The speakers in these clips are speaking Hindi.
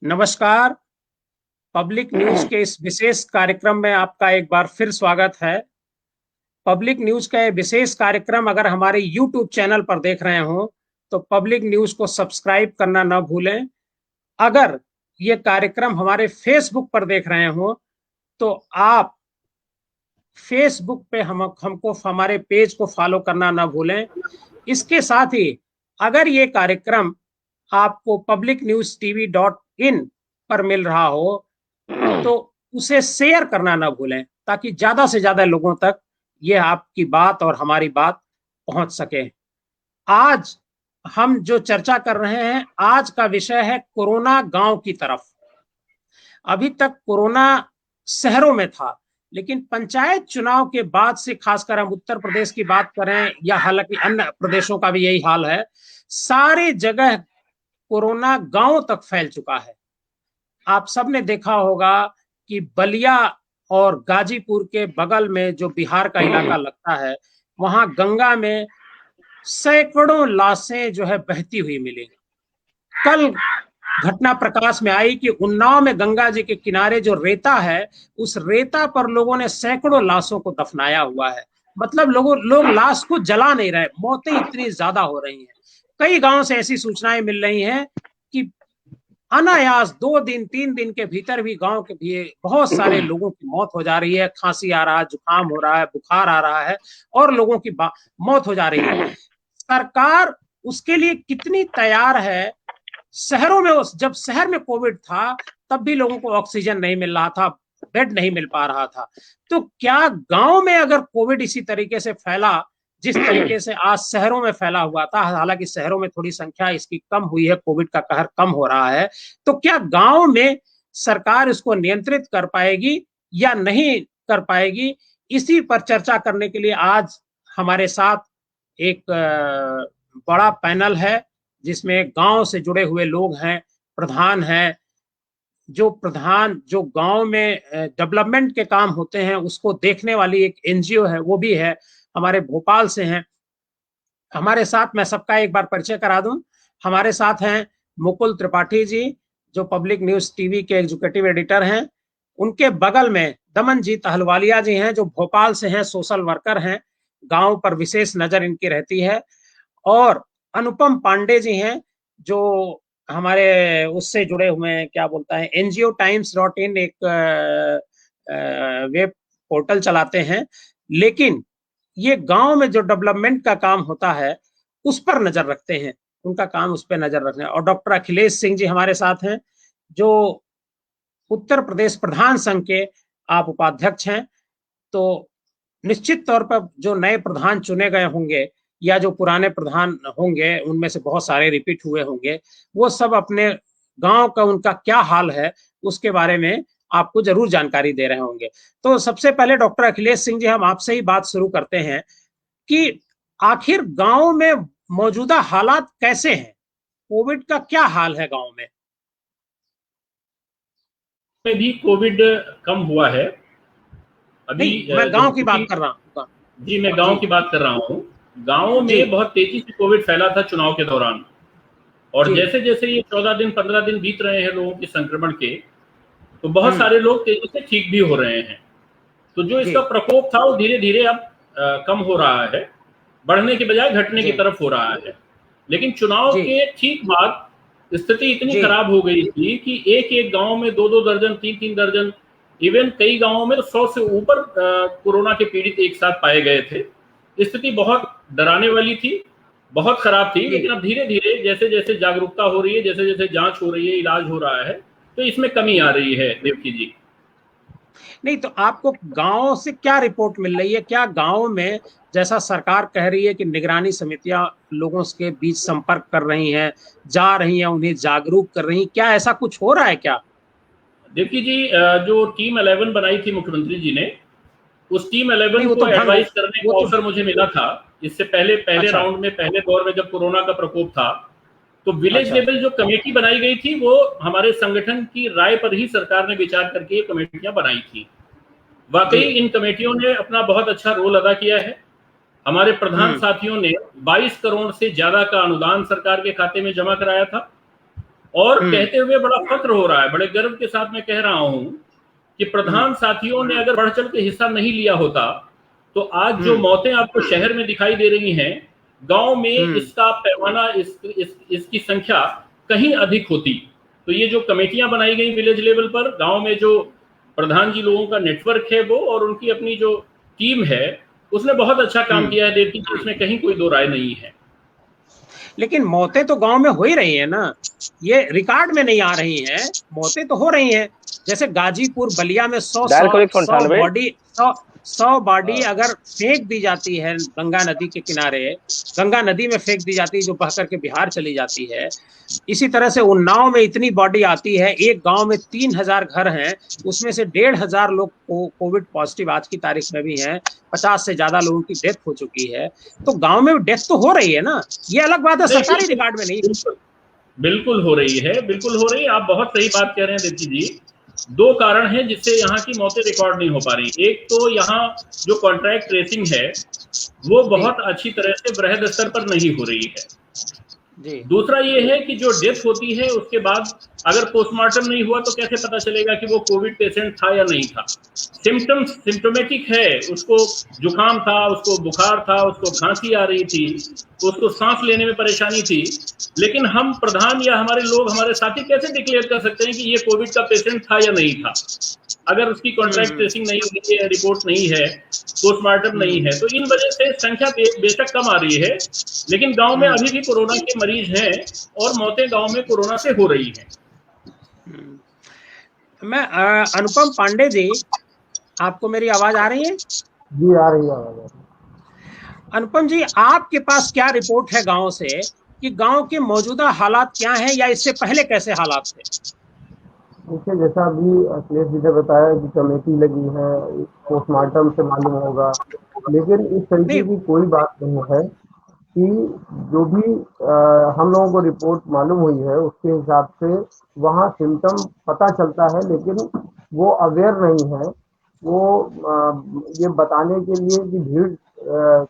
नमस्कार। पब्लिक न्यूज के इस विशेष कार्यक्रम में आपका एक बार फिर स्वागत है। पब्लिक न्यूज का ये विशेष कार्यक्रम अगर हमारे YouTube चैनल पर देख रहे हो तो पब्लिक न्यूज को सब्सक्राइब करना ना भूलें। अगर ये कार्यक्रम हमारे फेसबुक पर देख रहे हो तो आप फेसबुक पे हमको हमारे पेज को फॉलो करना ना भूलें। इसके साथ ही अगर ये कार्यक्रम आपको publicnewstv.in पर मिल रहा हो तो उसे शेयर करना ना भूलें ताकि ज्यादा से ज्यादा लोगों तक ये आपकी बात और हमारी बात पहुंच सके। आज हम जो चर्चा कर रहे हैं, आज का विषय है कोरोना गांव की तरफ। अभी तक कोरोना शहरों में था, लेकिन पंचायत चुनाव के बाद से, खासकर हम उत्तर प्रदेश की बात करें या हालांकि अन्य प्रदेशों का भी यही हाल है, सारी जगह कोरोना गांव तक फैल चुका है। आप सबने देखा होगा कि बलिया और गाजीपुर के बगल में जो बिहार का इलाका लगता है, वहां गंगा में सैकड़ों लाशें जो है बहती हुई मिली। कल घटना प्रकाश में आई कि उन्नाव में गंगा जी के किनारे जो रेता है, उस रेता पर लोगों ने सैकड़ों लाशों को दफनाया हुआ है। मतलब लोग लाश को जला नहीं रहे, मौतें इतनी ज्यादा हो रही हैं। कई गांव से ऐसी सूचनाएं मिल रही हैं कि अनायास 2 दिन 3 दिन के भीतर भी गांव के भी बहुत सारे लोगों की मौत हो जा रही है। खांसी आ रहा है, जुकाम हो रहा है, बुखार आ रहा है और लोगों की मौत हो जा रही है। सरकार उसके लिए कितनी तैयार है? शहरों में, जब शहर में कोविड था तब भी लोगों को ऑक्सीजन नहीं मिल रहा था, बेड नहीं मिल पा रहा था। तो क्या गांव में अगर कोविड इसी तरीके से फैला जिस तरीके से आज शहरों में फैला हुआ था, हालांकि शहरों में थोड़ी संख्या इसकी कम हुई है, कोविड का कहर कम हो रहा है, तो क्या गांव में सरकार इसको नियंत्रित कर पाएगी या नहीं कर पाएगी? इसी पर चर्चा करने के लिए आज हमारे साथ एक बड़ा पैनल है जिसमें गांव से जुड़े हुए लोग हैं, प्रधान हैं। जो गांव में डेवलपमेंट के काम होते हैं उसको देखने वाली एक एनजीओ है, वो भी है, हमारे भोपाल से हैं हमारे साथ। मैं सबका एक बार परिचय करा दूं। हमारे साथ हैं मुकुल त्रिपाठी जी, जो पब्लिक न्यूज टीवी के एग्जीक्यूटिव एडिटर हैं। उनके बगल में दमनजीत अहलवालिया जी हैं, जो भोपाल से हैं, सोशल वर्कर हैं, गांव पर विशेष नजर इनकी रहती है। और अनुपम पांडे जी हैं, जो हमारे उससे जुड़े हुए हैं, क्या बोलता है, NGOtimes.in एक वेब पोर्टल चलाते हैं। लेकिन ये गांव में जो डेवलपमेंट का काम होता है उस पर नजर रखते हैं, उनका काम उस पर नजर रखना है। और डॉक्टर अखिलेश सिंह जी हमारे साथ हैं, जो उत्तर प्रदेश प्रधान संघ के आप उपाध्यक्ष हैं। तो निश्चित तौर पर जो नए प्रधान चुने गए होंगे या जो पुराने प्रधान होंगे, उनमें से बहुत सारे रिपीट हुए होंगे, वो सब अपने गांव का उनका क्या हाल है उसके बारे में आपको जरूर जानकारी दे रहे होंगे। तो सबसे पहले डॉक्टर अखिलेश सिंह जी, हम आपसे ही बात शुरू करते हैं कि आखिर गांव में मौजूदा हालात कैसे हैं? कोविड का क्या हाल है गांव में? भी कोविड कम हुआ है अभी। मैं गांव की बात कर रहा हूँ। जी, मैं गांव की बात कर रहा हूँ। गांव में बहुत तेजी से कोविड फैला था चुनाव के दौरान, और जैसे जैसे ये 14 दिन 15 दिन बीत रहे हैं लोगों के संक्रमण के, तो बहुत सारे लोग तेजी से ठीक भी हो रहे हैं। तो जो इसका प्रकोप था वो धीरे धीरे अब कम हो रहा है, बढ़ने के बजाय घटने की तरफ हो रहा है। लेकिन चुनाव के ठीक बाद स्थिति इतनी खराब हो गई थी कि एक एक गांव में 2-2 दर्जन 3-3 दर्जन, इवन कई गांवों में तो 100 से ऊपर कोरोना के पीड़ित एक साथ पाए गए थे। स्थिति बहुत डराने वाली थी, बहुत खराब थी। लेकिन अब धीरे धीरे जैसे जैसे जागरूकता हो रही है, जैसे जैसे जांच हो रही है, इलाज हो रहा है, तो इसमें कमी आ रही है। देवकी जी, नहीं तो आपको गांव से क्या रिपोर्ट मिल रही है? क्या गांव में, जैसा सरकार कह रही है कि निगरानी समितियां लोगों के बीच संपर्क कर रही हैं, जा रही हैं, उन्हें जागरूक कर रही हैं, क्या ऐसा कुछ हो रहा है क्या? देवकी जी, जो टीम 11 बनाई थी मुख्यमंत्री जी ने, उस टीम 11 को एडवाइस करने का अवसर मुझे मिला था। इससे पहले राउंड में, पहले दौर में जब कोरोना का प्रकोप था, तो विलेज लेवल जो कमेटी बनाई गई थी वो हमारे संगठन की राय पर ही सरकार ने विचार करके ये कमेटियां बनाई थी। वाकई इन कमेटियों ने अपना बहुत अच्छा रोल अदा किया है। हमारे प्रधान साथियों ने 22 करोड़ से ज्यादा का अनुदान सरकार के खाते में जमा कराया था, और कहते हुए बड़ा फक्र हो रहा है, बड़े गर्व के साथ मैं कह रहा हूं कि प्रधान साथियों ने अगर बढ़ चढ़ के हिस्सा नहीं लिया होता तो आज जो मौतें आपको शहर में दिखाई दे रही हैं, गांव में इसका पैमाना, इसकी संख्या कहीं अधिक होती। तो ये जो कमेटियां बनाई गई विलेज लेवल पर, गांव में जो प्रधान जी लोगों का नेटवर्क है वो, और उनकी अपनी जो टीम है, उसने बहुत अच्छा काम किया है देवकी जी, इसमें कहीं कोई दो राय नहीं है। लेकिन मौतें तो गांव में हो ही रही है ना, ये रिकॉर्ड में नहीं आ रही हैं, मौतें तो हो रही हैं। जैसे गाजीपुर बलिया में 100 बॉडी 100 बॉडी अगर फेंक दी जाती है गंगा नदी के किनारे, गंगा नदी में फेंक दी जाती है जो बहकर के बिहार चली जाती है। इसी तरह से उन्नाव में इतनी बॉडी आती है, एक गांव में 3000 घर हैं, उसमें से 1500 लोग कोविड पॉजिटिव आज की तारीख में भी हैं, 50 से ज्यादा लोगों की डेथ हो चुकी है। तो गांव में डेथ तो हो रही है ना, ये अलग बात है, सरकारी रिकॉर्ड में नहीं। बिल्कुल हो रही है, बिल्कुल हो रही है। आप बहुत सही बात कह रहे हैं देवकी जी। दो कारण हैं जिससे यहाँ की मौतें रिकॉर्ड नहीं हो पा रही। एक तो यहाँ जो कॉन्ट्रैक्ट ट्रेसिंग है वो बहुत अच्छी तरह से वृहद स्तर पर नहीं हो रही है। दूसरा ये है कि जो डेथ होती है उसके बाद अगर पोस्टमार्टम नहीं हुआ तो कैसे पता चलेगा कि वो कोविड पेशेंट था या नहीं था। सिम्टोमेटिक है, उसको जुकाम था, उसको बुखार था, उसको खांसी आ रही थी, उसको सांस लेने में परेशानी थी, लेकिन हम प्रधान या हमारे लोग, हमारे साथी कैसे डिक्लेयर कर सकते हैं कि ये कोविड का पेशेंट था या नहीं था, अगर उसकी कॉन्ट्रैक्ट ट्रेसिंग नहीं हुई है, रिपोर्ट नहीं है, पोस्टमार्टम नहीं है। तो इन वजह से संख्या बेशक कम आ रही है, लेकिन गांव में अभी भी कोरोना के मरीज हैं और मौतें गांव में कोरोना से हो रही हैं। मैं अनुपम पांडे जी, आपको मेरी आवाज आ रही है? जी आ रही है आवाज। अनुपम जी, आपके पास क्या रिपोर्ट है गांव से कि गांव के मौजूदा हालात क्या हैं या इससे पहले कैसे हालात थे? देखिए, जैसा अभी अखिलेश जी ने बताया कि कमेटी लगी है, पोस्टमार्टम से मालूम होगा, लेकिन इस तरीके की कोई बात नहीं है कि जो भी हम लोगों को रिपोर्ट मालूम हुई है उसके हिसाब से वहाँ सिम्टम पता चलता है, लेकिन वो अवेयर नहीं है। वो ये बताने के लिए कि भीड़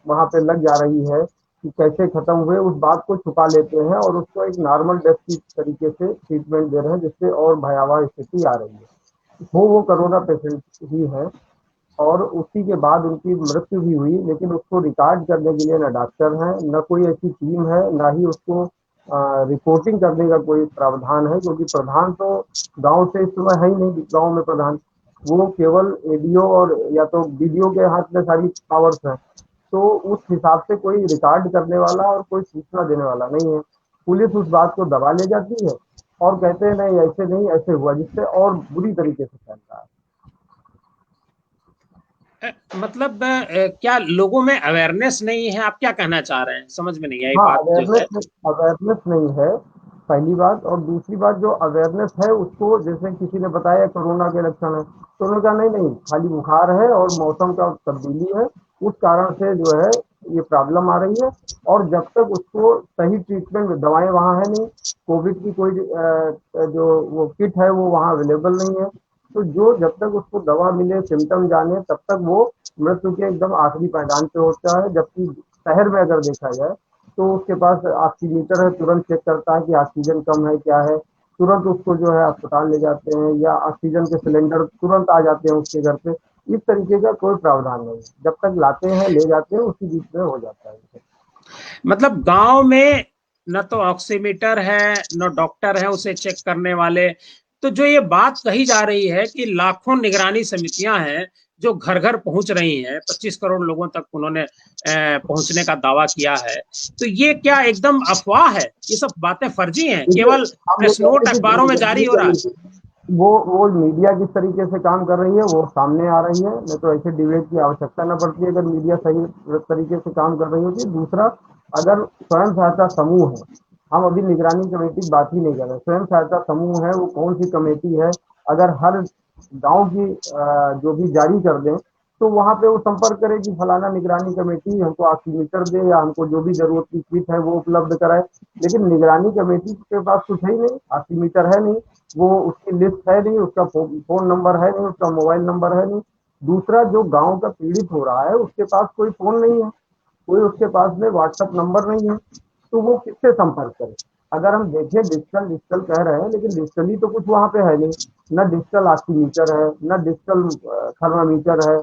वहाँ पे लग जा रही है कि कैसे खत्म हुए, उस बात को छुपा लेते हैं और उसको एक नॉर्मल डेथ की तरीके से ट्रीटमेंट दे रहे हैं, जिससे और भयावह स्थिति आ रही है। वो कोरोना पेशेंट ही है और उसी के बाद उनकी मृत्यु भी हुई, लेकिन उसको रिकॉर्ड करने के लिए न डॉक्टर हैं, न कोई ऐसी टीम है, ना ही उसको रिपोर्टिंग करने का कोई प्रावधान है, क्योंकि प्रधान तो गांव से इस समय है ही नहीं। गांव में प्रधान वो केवल एडीओ और या तो बीडीओ के हाथ में सारी पावर्स हैं, तो उस हिसाब से कोई रिकॉर्ड करने वाला और कोई सूचना देने वाला नहीं है। पुलिस उस बात को दबा ले जाती है और कहते हैं नहीं ऐसे नहीं, ऐसे हुआ, जिससे और बुरी तरीके से फैल रहा है। मतलब क्या लोगों में अवेयरनेस नहीं है? आप क्या कहना चाह रहे हैं, समझ में नहीं आई हाँ, बात जो है। अवेयरनेस नहीं है, पहली बात। और दूसरी बात, जो अवेयरनेस है उसको, जैसे किसी ने बताया कोरोना के लक्षण है, तो उन्होंने कहा नहीं नहीं, खाली बुखार है और मौसम का तब्दीली है, उस कारण से जो है ये प्रॉब्लम आ रही है। और जब तक उसको सही ट्रीटमेंट, दवाएं वहाँ है नहीं, कोविड की कोई जो वो किट है वो वहाँ अवेलेबल नहीं है, तो जो जब तक उसको दवा मिले, सिम्टम जाने, तब तक वो मृत्यु के एकदम आखिरी पायदान पे होता है। जबकि शहर में अगर देखा जाए तो उसके पास ऑक्सीमीटर है, तुरंत चेक करता है कि ऑक्सीजन कम है क्या है, तुरंत उसको जो है अस्पताल ले जाते हैं, या ऑक्सीजन के सिलेंडर तुरंत आ जाते हैं उसके घर पे। इस तरीके का कोई प्रावधान नहीं, जब तक लाते हैं ले जाते हैं उसी बीच में हो जाता है। मतलब गांव में न तो ऑक्सीमीटर है न डॉक्टर है उसे चेक करने वाले। तो जो ये बात कही जा रही है कि लाखों निगरानी समितियां हैं जो घर घर पहुंच रही हैं, 25 करोड़ लोगों तक उन्होंने पहुंचने का दावा किया है, तो ये क्या एकदम अफवाह है? ये सब बातें फर्जी हैं, केवल प्रेस नोट अखबारों में जारी हो रहा है। वो मीडिया किस तरीके से काम कर रही है वो सामने आ रही है, नहीं तो ऐसे डिबेट की आवश्यकता न पड़ती अगर मीडिया सही तरीके से काम कर रही होती। दूसरा, अगर स्वयं सहायता समूह है, हम अभी निगरानी कमेटी की बात ही नहीं कर रहे, स्वयं सहायता समूह है, वो कौन सी कमेटी है, अगर हर गांव की जो भी जारी कर दें तो वहां पे वो संपर्क करे कि फलाना निगरानी कमेटी हमको ऑक्सीमीटर दे या हमको जो भी जरूरत की किट है वो उपलब्ध कराए। लेकिन निगरानी कमेटी के पास कुछ है ही नहीं, ऑक्सीमीटर है नहीं, वो उसकी लिस्ट है नहीं, उसका फोन नंबर है नहीं, उसका मोबाइल नंबर है नहीं। दूसरा, जो गांव का पीड़ित हो रहा है उसके पास कोई फोन नहीं है, कोई उसके पास में व्हाट्सएप नंबर नहीं है, तो वो किससे संपर्क करे? अगर हम देखें डिजिटल डिजिटल कह रहे हैं, लेकिन डिजिटली तो कुछ वहाँ पे है नहीं, न डिजिटल ऑक्सीमीटर है, न डिजिटल थर्मामीटर है,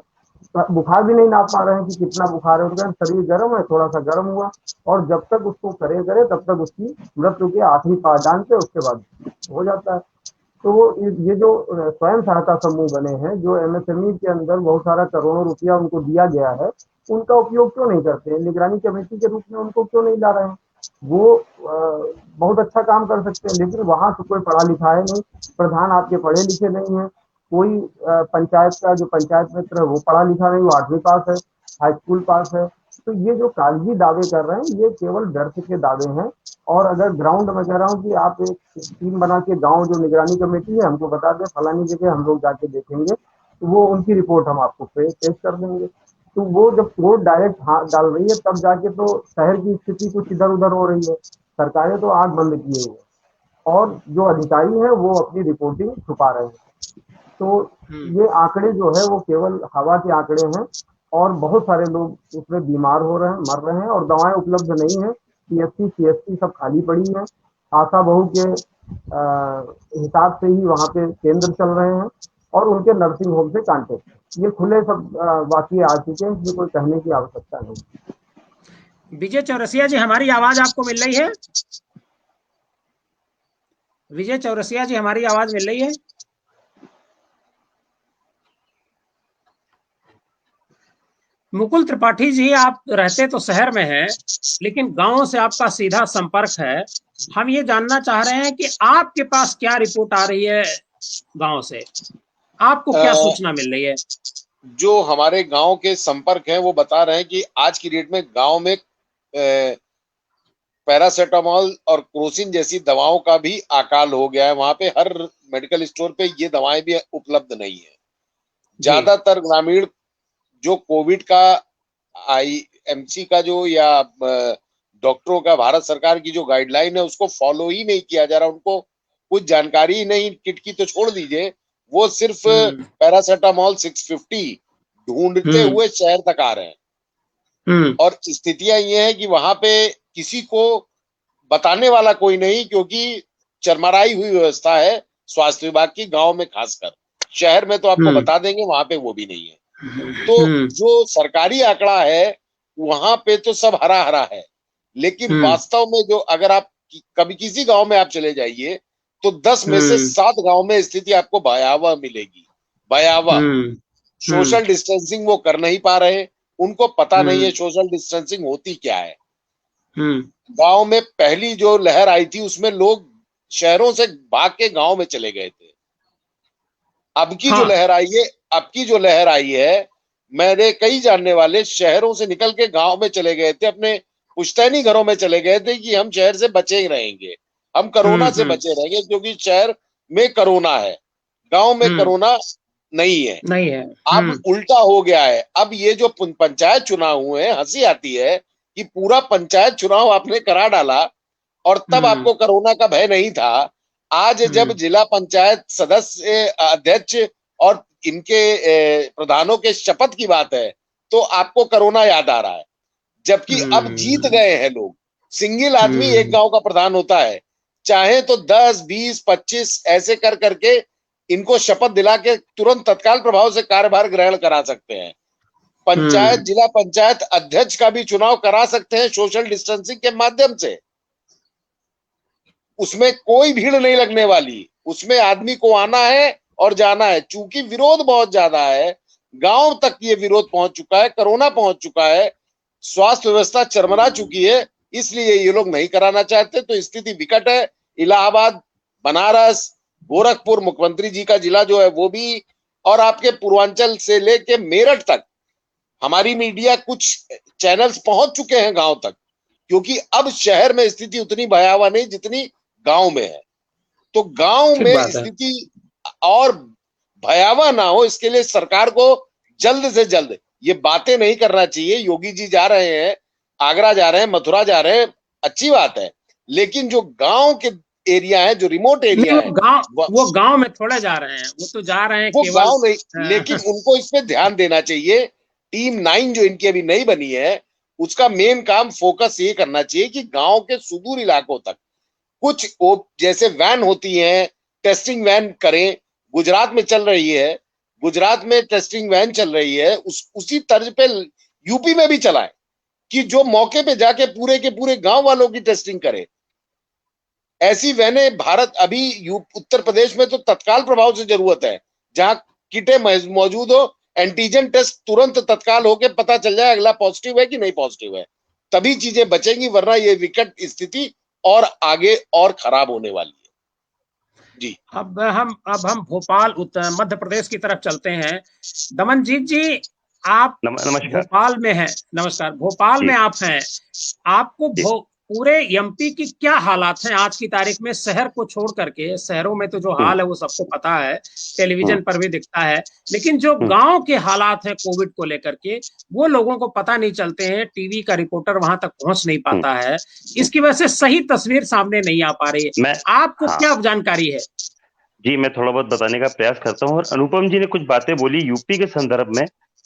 बुखार भी नहीं नाप पा रहे हैं कि कितना बुखार है, उनका शरीर गर्म है, थोड़ा सा गर्म हुआ, और जब तक उसको करे करे तब तक उसकी मृत्यु के आखिरी पायदान पे उसके बाद हो जाता है। तो ये जो स्वयं सहायता समूह बने हैं, जो एमएसएमई के अंदर बहुत सारा करोड़ों रुपया उनको दिया गया है, उनका उपयोग क्यों नहीं करते हैं? निगरानी कमेटी के रूप में उनको क्यों नहीं ला रहे हैं? वो बहुत अच्छा काम कर सकते हैं, लेकिन वहां से कोई पढ़ा लिखा है नहीं, प्रधान आपके पढ़े लिखे नहीं है, कोई पंचायत का जो पंचायत मित्र है वो पढ़ा लिखा नहीं, वो 8वीं पास है, हाई स्कूल पास है। तो ये जो कागजी दावे कर रहे हैं, ये केवल डर के दावे हैं। और अगर ग्राउंड में कह रहा हूँ कि आप एक टीम बना के गांव जो निगरानी कमेटी है हमको बता दें फलानी जगह, हम लोग जाके देखेंगे, तो वो उनकी रिपोर्ट हम आपको पेश कर देंगे। तो वो जब कोर्ट डायरेक्ट हाथ डाल रही है तब जाके तो शहर की स्थिति कुछ इधर उधर हो रही है। सरकारें तो आंख बंद किए हुए, और जो अधिकारी हैं वो अपनी रिपोर्टिंग छुपा रहे हैं। तो ये आंकड़े जो है वो केवल हवा के आंकड़े हैं, और बहुत सारे लोग उसमें बीमार हो रहे हैं, मर रहे हैं, और दवाएं उपलब्ध नहीं है। पीएससी सीएससी सब खाली पड़ी है। आशा बहू के हिसाब से ही वहाँ पे केंद्र चल रहे हैं, और उनके नर्सिंग होम से कांटेक्ट, ये खुले सब वाकये आ चुके हैं, इसमें कोई कहने की आवश्यकता नहीं। विजय चौरसिया जी, हमारी आवाज आपको मिल रही है? विजय चौरसिया जी, हमारी आवाज मिल रही है? मुकुल त्रिपाठी जी, आप रहते तो शहर में हैं, लेकिन गांवों से आपका सीधा संपर्क है। हम ये जानना चाह रहे हैं कि आपके पास क्या रिपोर्ट आ रही है गांव से, आपको क्या सूचना मिल रही है? जो हमारे गांव के संपर्क हैं वो बता रहे हैं कि आज की डेट में गांव में पैरासीटामोल और क्रोसिन जैसी दवाओं का भी अकाल हो गया है। वहां पे हर मेडिकल स्टोर पे ये दवाएं भी उपलब्ध नहीं है। ज्यादातर ग्रामीण जो कोविड का आईएमसी का जो या डॉक्टरों का भारत सरकार की जो गाइडलाइन है उसको फॉलो ही नहीं किया जा रहा। उनको कुछ जानकारी ही नहीं, किट की तो छोड़ दीजिए, वो सिर्फ पैरासीटामोल 650 ढूंढते हुए शहर तक आ रहे हैं। और स्थितियां ये है कि वहां पे किसी को बताने वाला कोई नहीं, क्योंकि चरमराई हुई व्यवस्था है स्वास्थ्य विभाग की, गांव में खासकर। शहर में तो आपको बता देंगे, वहां पे वो भी नहीं है। तो जो सरकारी आंकड़ा है वहां पे तो सब हरा हरा है, लेकिन वास्तव में जो अगर आप कभी किसी गांव में आप चले जाइए तो 10 में से 7 गांव में स्थिति आपको भयावह मिलेगी, भयावह। सोशल डिस्टेंसिंग वो कर नहीं पा रहे, उनको पता नहीं है सोशल डिस्टेंसिंग होती क्या है। गांव में पहली जो लहर आई थी उसमें लोग शहरों से भाग के गांव में चले गए थे। अब की जो लहर आई है, मेरे कई जानने वाले शहरों से निकल के गांव में चले गए थे, अपने पुश्तैनी घरों में चले गए थे कि हम शहर से बचे ही रहेंगे, हम कोरोना से बचे रहेंगे, क्योंकि शहर में कोरोना है, गांव में कोरोना नहीं है। अब उल्टा हो गया है। अब ये जो पंचायत चुनाव हुए हैं, हंसी आती है कि पूरा पंचायत चुनाव आपने करा डाला और तब आपको कोरोना का भय नहीं था। आज जब जिला पंचायत सदस्य, अध्यक्ष और इनके प्रधानों के शपथ की बात है तो आपको कोरोना याद आ रहा है, जबकि अब जीत गए हैं लोग। सिंगल आदमी एक गांव का प्रधान होता है, चाहे तो 10, 20, 25 ऐसे कर करके इनको शपथ दिला के तुरंत तत्काल प्रभाव से कार्यभार ग्रहण करा सकते हैं। पंचायत, जिला पंचायत अध्यक्ष का भी चुनाव करा सकते हैं सोशल डिस्टेंसिंग के माध्यम से। उसमें कोई भीड़ नहीं लगने वाली, उसमें आदमी को आना है और जाना है। चूंकि विरोध बहुत ज्यादा है, गांव तक ये विरोध पहुंच चुका है, कोरोना पहुंच चुका है, स्वास्थ्य व्यवस्था चरमरा चुकी है, इसलिए ये लोग नहीं कराना चाहते। तो स्थिति विकट है। इलाहाबाद, बनारस, गोरखपुर, मुख्यमंत्री जी का जिला जो है वो भी, और आपके पूर्वांचल से लेके मेरठ तक हमारी मीडिया, कुछ चैनल्स पहुंच चुके हैं गांव तक, क्योंकि अब शहर में स्थिति उतनी भयावह नहीं जितनी गांव में है। तो गांव में स्थिति और भयावह ना हो, इसके लिए सरकार को जल्द से जल्द ये बातें नहीं करना चाहिए। योगी जी जा रहे हैं, आगरा जा रहे हैं, मथुरा जा रहे हैं, अच्छी बात है, लेकिन जो गांव के एरिया है, जो रिमोट एरिया है, वो गांव में थोड़े जा रहे हैं, वो तो जा रहे हैं वो गांव नहीं, लेकिन उनको इस पे ध्यान देना चाहिए। टीम 9 जो इनकी अभी नई बनी है, उसका मेन काम, फोकस ये करना चाहिए कि गांव के सुदूर इलाकों तक कुछ जैसे वैन होती है, टेस्टिंग वैन करें। गुजरात में चल रही है, गुजरात में टेस्टिंग वैन चल रही है, उसी तर्ज पे यूपी में भी चलाएं कि जो मौके पे जाके पूरे के पूरे गांव वालों की टेस्टिंग करे। ऐसी वैनें भारत अभी उत्तर प्रदेश में तो तत्काल प्रभाव से जरूरत है, जहां किटें मौजूद हो, एंटीजन टेस्ट तुरंत तत्काल होके पता चल जाए अगला पॉजिटिव है कि नहीं पॉजिटिव है, तभी चीजें बचेंगी, वरना ये विकट स्थिति और आगे और खराब होने वाली है। जी, अब हम भोपाल मध्य प्रदेश की तरफ चलते हैं। दमनजीत जी, आप नमस्कार। भोपाल में हैं। नमस्कार, भोपाल में आप हैं। आपको पूरे एमपी की क्या हालात हैं आज की तारीख में, शहर को छोड़ करके? शहरों में तो जो हाल है वो सबको पता है, टेलीविजन पर भी दिखता है, लेकिन जो गांव के हालात हैं कोविड को लेकर के, वो लोगों को पता नहीं चलते हैं, टीवी का रिपोर्टर वहां तक पहुंच नहीं पाता है, इसकी वजह से सही तस्वीर सामने नहीं आ पा रही है। आपको क्या जानकारी है? जी, मैं थोड़ा बहुत बताने का प्रयास करता हूँ। और अनुपम जी ने कुछ बातें बोली यूपी के संदर्भ में,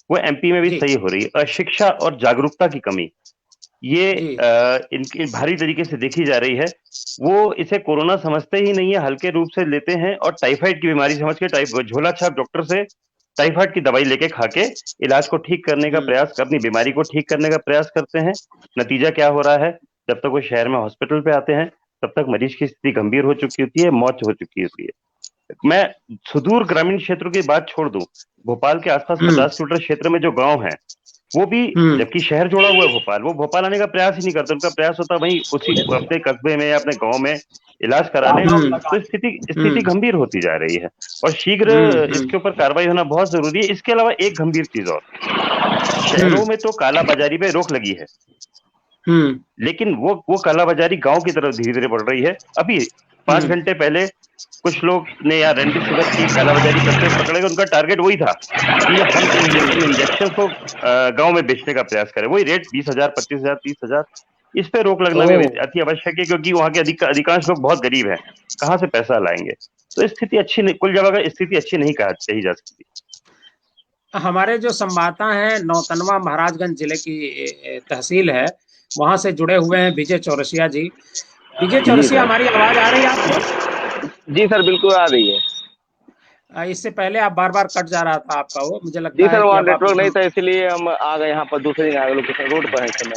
वो एमपी में भी सही हो रही है। अशिक्षा और जागरूकता की कमी, ये इनकी भारी तरीके से देखी जा रही है। वो इसे कोरोना समझते ही नहीं है, हल्के रूप से लेते हैं और टाइफाइड की बीमारी समझ के झोला छाप डॉक्टर से टाइफाइड की दवाई लेके खा के इलाज को ठीक करने का प्रयास, अपनी बीमारी को ठीक करने का प्रयास करते हैं। नतीजा क्या हो रहा है, जब तक वो शहर में हॉस्पिटल पे आते हैं तब तक मरीज की स्थिति गंभीर हो चुकी होती है, मौत हो चुकी होती है। मैं सुदूर ग्रामीण क्षेत्रों की बात छोड़ दूं, भोपाल के आसपास 50 किलोमीटर क्षेत्र में जो गांव है, वो भी, जबकि शहर जोड़ा हुआ है भोपाल, वो भोपाल आने का प्रयास ही नहीं करते। उनका प्रयास होता है वहीं उसी अपने कस्बे में या अपने गांव में इलाज करा लें। तो स्थिति गंभीर होती जा रही है और शीघ्र इसके ऊपर कार्रवाई होना बहुत जरूरी है। इसके अलावा एक गंभीर चीज और, शहरों में तो कालाबाजारी पे रोक लगी है, लेकिन वो कालाबाजारी गांव की तरफ धीरे धीरे बढ़ रही है। अभी 5 घंटे पहले कुछ लोग ने यहाँ रेमडेसिविर की कालाबाजारी करते पकड़े गए। उनका टारगेट वही था कि हम इंजेक्शन को गांव में बेचने का प्रयास करें। वही रेट 20,000, 25,000, 30,000, इस पे रोक लगना भी अति आवश्यक है, क्योंकि वहां के अधिकांश लोग बहुत गरीब हैं, कहाँ से पैसा लाएंगे। तो स्थिति अच्छी नहीं, कुल जगह स्थिति अच्छी नहीं कही जा सकती। हमारे जो संवाददाता हैं, नौतनवा महाराजगंज जिले की तहसील है, वहां से जुड़े हुए हैं विजय चौरसिया जी। विजय चौरसिया, हमारी आवाज आ रही है आपको? जी सर, बिल्कुल आ रही है। इससे पहले आप बार बार कट जा रहा था आपका, वो मुझे लगता जी है सर, कि वहाँ नेटवर्क नहीं था, इसलिए हम आ गए यहाँ पर दूसरी लोकेशन रोड पर है इस समय।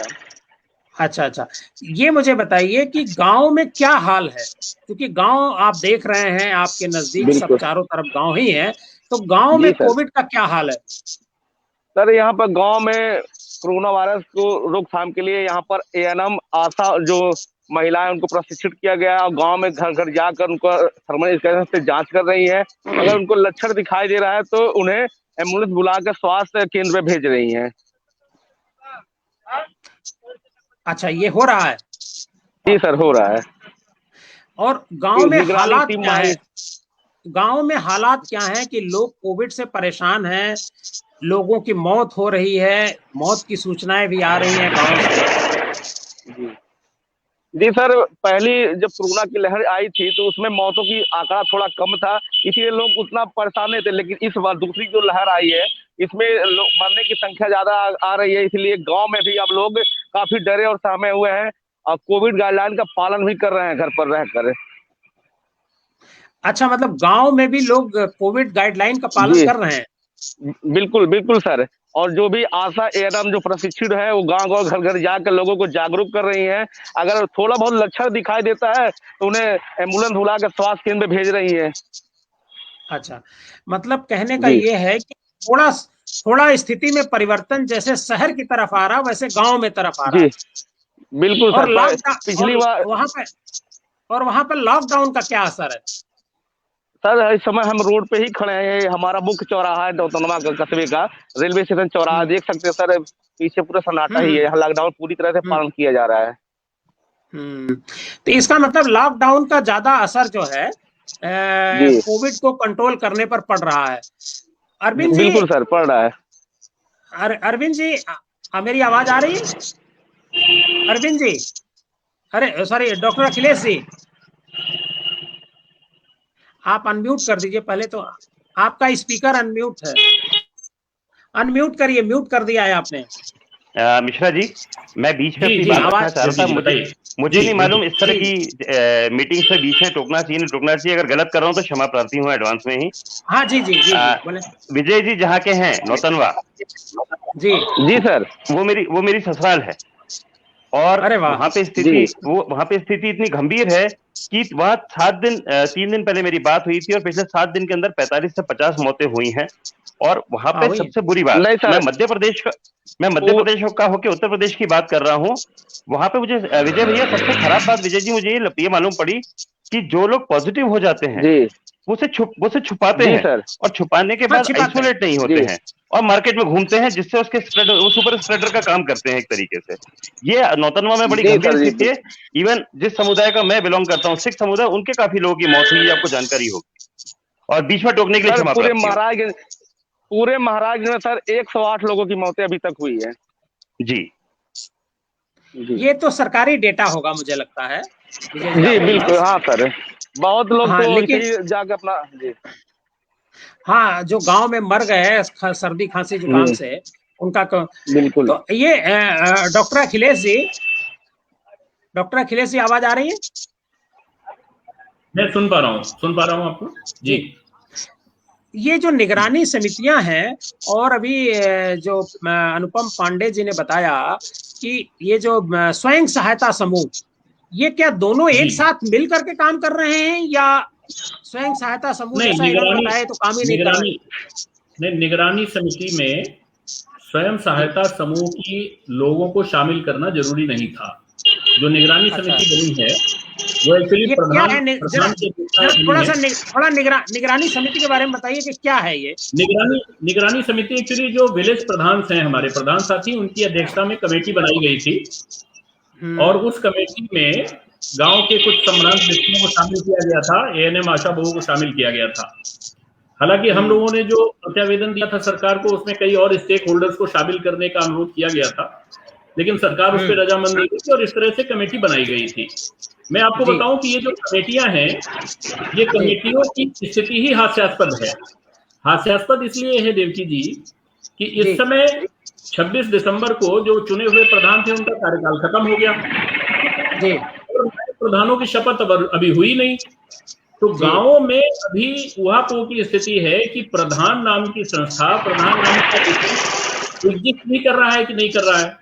अच्छा, ये मुझे बताइए कि गांव में क्या हाल है, क्योंकि गांव आप देख रहे हैं, आपके नजदीक सब चारों तरफ गांव ही है, तो गांव में कोविड का क्या हाल है? सर, यहाँ पर गांव में कोरोना वायरस को रोकथाम के लिए यहाँ पर एएनएम, आशा जो महिलाएं, उनको प्रशिक्षित किया गया है और गांव में घर घर जाकर उनको थर्मल स्कैनर से जांच कर रही है। अगर उनको लक्षण दिखाई दे रहा है तो उन्हें एम्बुलेंस बुलाकर स्वास्थ्य केंद्र में भेज रही हैं। अच्छा, ये हो रहा है? जी सर, हो रहा है। और गांव में हालात क्या है? गांव में हालात क्या है कि लोग कोविड से परेशान हैं, लोगों की मौत हो रही है, मौत की सूचनाएं भी आ रही हैं गांव से। जी सर, पहली जब कोरोना की लहर आई थी तो उसमें मौतों की आंकड़ा थोड़ा कम था, इसलिए लोग उतना परेशान नहीं थे। लेकिन इस बार दूसरी जो लहर आई है, इसमें लोग मरने की संख्या ज्यादा आ रही है, इसलिए गांव में भी अब लोग काफी डरे और सहमे हुए हैं और कोविड गाइडलाइन का पालन भी कर रहे हैं घर पर रहकर। अच्छा, मतलब गांव में भी लोग कोविड गाइडलाइन का पालन कर रहे हैं? बिल्कुल बिल्कुल सर। और जो भी आशा एएनएम जो प्रशिक्षित है, वो गांव गांव घर घर जाकर लोगों को जागरूक कर रही हैं। अगर थोड़ा बहुत लक्षण दिखाई देता है तो उन्हें एम्बुलेंस बुलाकर स्वास्थ्य केंद्र भेज रही है। अच्छा, मतलब कहने का ये है कि थोड़ा स्थिति में परिवर्तन जैसे शहर की तरफ आ रहा, वैसे गांव में तरफ आ रहा है। बिल्कुल और सर। पिछली बार वहां पर लॉकडाउन का क्या असर है? सर, इस समय हम रोड पे ही खड़े हैं। हमारा मुख्य चौराहा है नौतनवा कस्बे का, रेलवे स्टेशन चौराहा, देख सकते हैं सर, पीछे पूरा सन्नाटा ही है। यहाँ लॉकडाउन पूरी तरह से पालन किया जा रहा है। तो इसका मतलब लॉकडाउन का ज्यादा असर जो है कोविड को कंट्रोल करने पर पड़ रहा है। अरविंद जी, बिल्कुल सर, पड़ रहा है। अरविंद जी, मेरी आवाज आ रही है? अरविंद जी, अरे सॉरी, डॉक्टर अखिलेश जी, आप अनम्यूट कर दीजिए पहले तो। आपका स्पीकर अनम्यूट है, अनम्यूट करिए। म्यूट कर दिया है आपने। मिश्रा जी, मैं बीच में अपनी बात रखना चाह रहा था। मुझे नहीं मालूम इस तरह की मीटिंग से बीच में टोकना चाहिए नहीं टोकना चाहिए। अगर गलत कर रहा हूँ तो क्षमा प्रार्थी हूँ एडवांस में ही। हाँ जी जी जी बोले। विजय जी जहाँ के हैं नौतनवा जी जी सर, वो मेरी ससुराल है, और वहां पे स्थिति इतनी गंभीर है कि वहाँ 3 दिन पहले मेरी बात हुई थी और पिछले 7 दिन के अंदर 45 से 50 मौतें हुई हैं। और वहां पे सबसे बुरी बात, मैं मध्य प्रदेश का होकर उत्तर प्रदेश की बात कर रहा हूँ। वहां पे मुझे विजय भैया सबसे खराब बात विजय जी मुझे ये मालूम पड़ी कि जो लोग पॉजिटिव हो जाते हैं वो उसे छुपाते हैं सर। और छुपाने के बाद आइसोलेट नहीं होते हैं और मार्केट में घूमते हैं, जिससे उसके सुपर स्प्रेडर का काम करते हैं एक तरीके से। ये नौतनवा में बड़ी गंभीर स्थिति है। इवन जिस समुदाय का मैं बिलोंग करता हूँ, सिख समुदाय, उनके काफी लोगों की मौत हुई, आपको जानकारी होगी। और बीच में टोकने के लिए क्षमा प्रार्थी हूं। पूरे महाराज में सर 108 लोगों की मौतें अभी तक हुई है जी। ये तो सरकारी डेटा होगा मुझे लगता है। जी बिल्कुल, हाँ सर, बहुत लोग हाँ, तो लेकिन जाके अपना जी हाँ जो गांव में मर गए सर्दी खांसी जुकाम से, उनका बिल्कुल। तो ये डॉक्टर अखिलेश जी आवाज आ रही है? मैं सुन पा रहा हूँ आपको जी। ये जो निगरानी समितियां हैं, और अभी जो अनुपम पांडे जी ने बताया कि ये जो स्वयं सहायता समूह, ये क्या दोनों एक साथ मिल करके काम कर रहे हैं, या स्वयं सहायता समूह जैसा इन्होंने बताया तो काम ही नहीं कर रहे? नहीं, निगरानी समिति में स्वयं सहायता समूह की लोगों को शामिल करना जरूरी नहीं था। जो निगरानी समिति बनी है वो एक्चुअली थोड़ा निगरानी समिति के बारे में बताइए कि क्या है ये निगरानी समिति। एक्चुअली जो विलेज प्रधान हैं, हमारे प्रधान साथी, उनकी अध्यक्षता में कमेटी बनाई गई थी और उस कमेटी में गांव के कुछ सम्रांत व्यक्तियों को शामिल किया गया था, एएनएम आशा बहू को शामिल किया गया था। हालांकि हम लोगों ने जो प्रत्यावेदन दिया था सरकार को, उसमें कई और स्टेक होल्डर्स को शामिल करने का अनुरोध किया गया था, लेकिन सरकार उस पर रजामंद नहीं थी और इस तरह से कमेटी बनाई गई थी। मैं आपको बताऊं कि ये जो कमेटियां हैं, ये कमेटियों की स्थिति ही हास्यास्पद है। हास्यास्पद इसलिए है देवकी जी कि इस समय 26 दिसंबर को जो चुने हुए प्रधान थे उनका कार्यकाल खत्म हो गया और प्रधानों की शपथ अभी हुई नहीं। तो गांवों में अभी उहापोह की स्थिति है कि प्रधान नाम की संस्था, प्रधान नाम का एग्जिस्ट नहीं कर रहा है कि नहीं कर रहा है।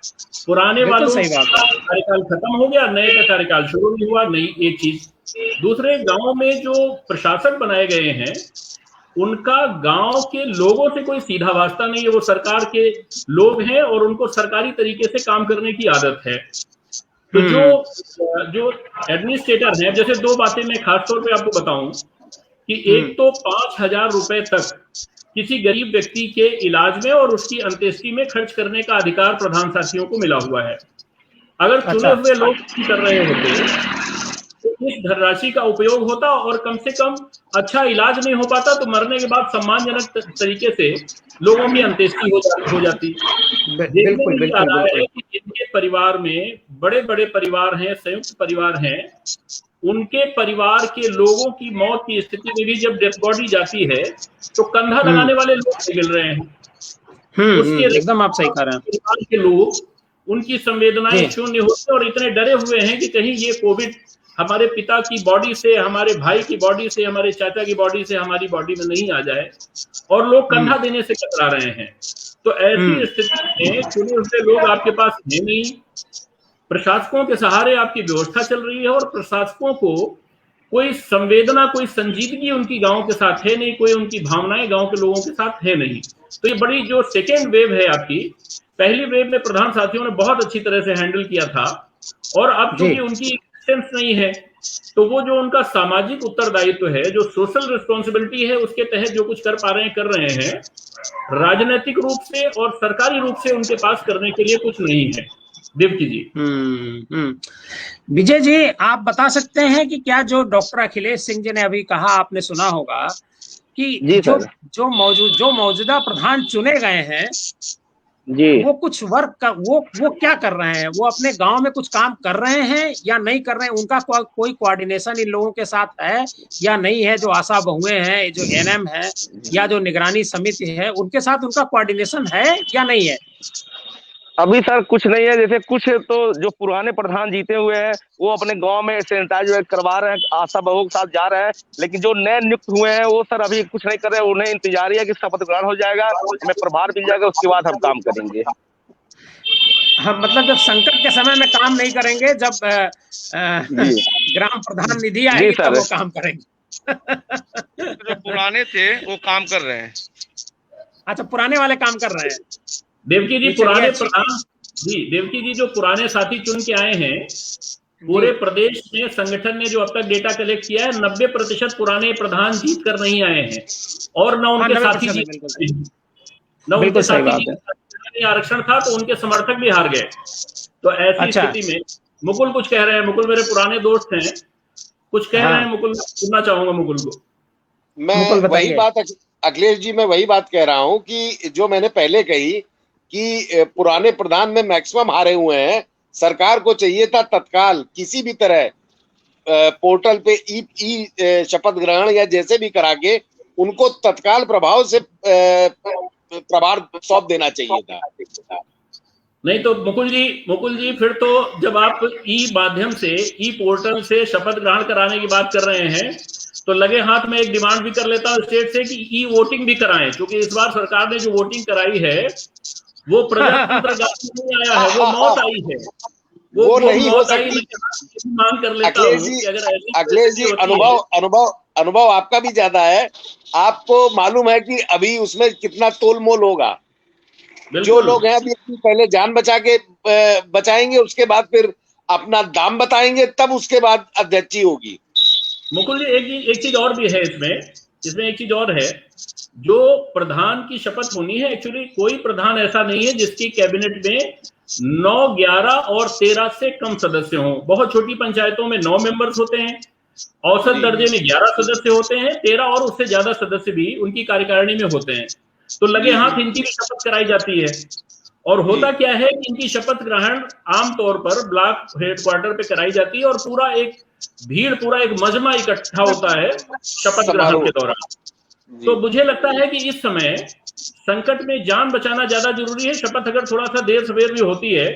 पुराने वालों का कार्यकाल खत्म हो गया, नए का कार्यकाल शुरू नहीं हुआ। नई एक चीज, दूसरे गांव में जो प्रशासक बनाए गए हैं उनका गांव के लोगों से कोई सीधा वास्ता नहीं है। वो सरकार के लोग हैं और उनको सरकारी तरीके से काम करने की आदत है। तो जो एडमिनिस्ट्रेटर हैं, जैसे दो बातें मैं खासतौर पे आपको बताऊं कि एक तो 5,000 रुपए तक किसी गरीब व्यक्ति के इलाज में और उसकी अंत्येष्टि में खर्च करने का अधिकार प्रधान साथियों को मिला हुआ है। अगर चुने हुए लोग कर रहे होते तो इस धनराशि का उपयोग होता और कम से कम अच्छा इलाज नहीं हो पाता तो मरने के बाद सम्मानजनक तरीके से लोगों की अंत्येष्टि हो जाती। जिनके परिवार में बड़े बड़े परिवार हैं, संयुक्त परिवार हैं, उनके परिवार के लोगों की मौत की स्थिति में भी जब डेड बॉडी जाती है तो कंधा लगाने वाले लोग मिल रहे हैं। उसके एकदम आप सही कह रहे हैं। परिवार के लोग, उनकी संवेदनाएं शून्य होती और इतने डरे हुए हैं कि कहीं ये कोविड हमारे पिता की बॉडी से, हमारे भाई की बॉडी से, हमारे चाचा की बॉडी से हमारी बॉडी में नहीं आ जाए, और लोग कंधा देने से कतरा रहे हैं। तो ऐसी स्थिति में चुने हुए लोग आपके पास है नहीं, प्रशासकों के सहारे आपकी व्यवस्था चल रही है और प्रशासकों को कोई संवेदना, कोई संजीदगी उनकी गांव के साथ है नहीं, कोई उनकी भावनाएं गांव के लोगों के साथ है नहीं। तो ये बड़ी जो सेकेंड वेव है आपकी, पहली वेव में प्रधान साथियों ने बहुत अच्छी तरह से हैंडल किया था और अब चूंकि उनकी सेंस नहीं है तो वो जो उनका सामाजिक उत्तरदायित्व है, जो सोशल रिस्पॉन्सिबिलिटी है, उसके तहत जो कुछ कर पा रहे हैं कर रहे हैं। राजनीतिक रूप से और सरकारी रूप से उनके पास करने के लिए कुछ नहीं है। देवकी जी। विजय जी, आप बता सकते हैं कि क्या जो डॉक्टर अखिलेश सिंह जी ने अभी कहा, आपने सुना होगा कि जो मौजूदा प्रधान चुने गए हैं जी, वो कुछ वर्क का वो क्या कर रहे हैं? वो अपने गांव में कुछ काम कर रहे हैं या नहीं कर रहे हैं? उनका कोई कोऑर्डिनेशन इन लोगों के साथ है या नहीं है? जो आशा बहुएं हैं, जो एनएम है या जो निगरानी समिति है, उनके साथ उनका कोऑर्डिनेशन है या नहीं है? अभी सर कुछ नहीं है, जैसे कुछ तो जो पुराने प्रधान जीते हुए हैं वो अपने गांव में सैनिटाइज करवा रहे हैं, आशा बहुओं के साथ जा रहे हैं, लेकिन जो नए नियुक्त हुए हैं वो सर अभी कुछ नहीं कर रहे हैं। उन्हें इंतजार है कि शपथ ग्रहण हो जाएगा, हमें प्रभार मिल जाएगा, उसके बाद हम काम करेंगे। हम मतलब जब संकट के समय में काम नहीं करेंगे, जब ग्राम प्रधान निधि आएगी तब वो काम करेंगे। जो पुराने थे वो काम कर रहे हैं। अच्छा, पुराने वाले काम कर रहे हैं। देवकी जी पुराने प्रधान जी, देवकी जी जो पुराने साथी चुन के आए हैं, पूरे प्रदेश में संगठन ने जो अब तक डेटा कलेक्ट किया है 90% पुराने प्रधान जीत कर नहीं आए हैं, और न उनके साथी आरक्षण था तो उनके समर्थक भी हार गए। तो ऐसी स्थिति में मुकुल कुछ कह रहे हैं। मुकुल मेरे पुराने दोस्त हैं, कुछ कह रहे हैं। मुकुल, सुनना चाहूंगा मुकुल को। मैं वही बात अखिलेश जी, मैं वही बात कह रहा हूं कि जो मैंने पहले कही कि पुराने प्रधान में मैक्सिमम हारे हुए हैं। सरकार को चाहिए था तत्काल किसी भी तरह पोर्टल पे ई शपथ ग्रहण या जैसे भी करा के उनको तत्काल प्रभाव से प्रभार सौंप देना चाहिए था। नहीं तो मुकुल जी फिर तो जब आप ई माध्यम से, ई पोर्टल से शपथ ग्रहण कराने की बात कर रहे हैं, तो लगे हाथ में एक डिमांड भी कर लेता हूं स्टेट से कि ई वोटिंग भी कराएं, क्योंकि इस बार सरकार ने जो वोटिंग कराई है वो प्रजातंत्र नहीं आया है, वो मौत आई है। वो नहीं हो सकती। मांग कर लेता हूं। अखिलेश जी अनुभव आपका भी ज्यादा है, आपको मालूम है कि अभी उसमें कितना तोल मोल होगा। जो लोग हैं अभी पहले जान बचाएंगे, उसके बाद फिर अपना दाम बताएंगे, तब उसके बाद अध्यक्षी होगी। मुकुल जी एक चीज और भी है इसमें एक चीज और है। जो प्रधान की शपथ होनी है, एक्चुअली कोई प्रधान ऐसा नहीं है जिसकी कैबिनेट में 9, 11 और 13 से कम सदस्य हों। बहुत छोटी पंचायतों में 9 मेंबर्स होते हैं, औसत दर्जे में 11 सदस्य होते हैं, 13 और उससे ज्यादा सदस्य भी उनकी कार्यकारिणी में होते हैं। तो लगे हाथ इनकी भी शपथ कराई जाती है। और होता क्या है कि इनकी शपथ ग्रहण आमतौर पर ब्लॉक हेडक्वार्टर पे कराई जाती है, और पूरा एक मजमा इकट्ठा होता है शपथ ग्रहण के दौरान। तो मुझे लगता है कि इस समय संकट में जान बचाना ज्यादा जरूरी है। शपथ अगर थोड़ा सा देर सवेर भी होती है,